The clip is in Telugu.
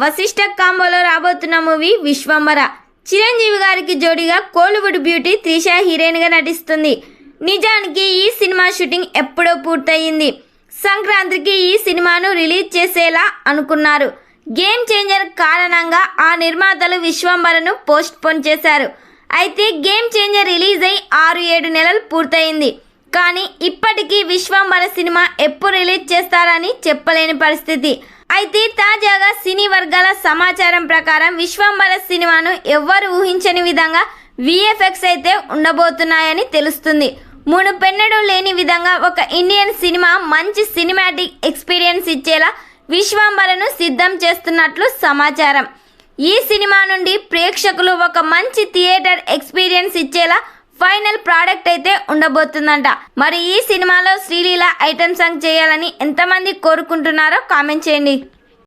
వశిష్ఠ కాంబోలో రాబోతున్న మూవీ విశ్వంబర. చిరంజీవి గారికి జోడీగా కోలీవుడ్ బ్యూటీ త్రిష హీరోయిన్గా నటిస్తుంది. నిజానికి ఈ సినిమా షూటింగ్ ఎప్పుడో పూర్తయింది. సంక్రాంతికి ఈ సినిమాను రిలీజ్ చేసేలా అనుకున్నారు. గేమ్ చేంజర్ కారణంగా ఆ నిర్మాతలు విశ్వంబరను పోస్ట్ పోన్ చేశారు. అయితే గేమ్ చేంజర్ రిలీజ్ అయి 6-7 నెలలు పూర్తయింది. కానీ ఇప్పటికీ విశ్వంబర సినిమా ఎప్పుడు రిలీజ్ చేస్తారని చెప్పలేని పరిస్థితి. అయితే తాజాగా సినీ వర్గాల సమాచారం ప్రకారం విశ్వంబర సినిమాను ఎవ్వరు ఊహించని విధంగా VFX అయితే ఉండబోతున్నాయని తెలుస్తుంది. మునుపెన్నడూ లేని విధంగా ఒక ఇండియన్ సినిమా మంచి సినిమాటిక్ ఎక్స్పీరియన్స్ ఇచ్చేలా విశ్వంబరను సిద్ధం చేస్తున్నట్లు సమాచారం. ఈ సినిమా నుండి ప్రేక్షకులు ఒక మంచి థియేటర్ ఎక్స్పీరియన్స్ ఇచ్చేలా ఫైనల్ ప్రోడక్ట్ అయితే ఉండబోతుందంట. మరి ఈ సినిమాలో శ్రీలీల ఐటమ్ సాంగ్ చేయాలని ఎంతమంది కోరుకుంటున్నారో కామెంట్ చేయండి.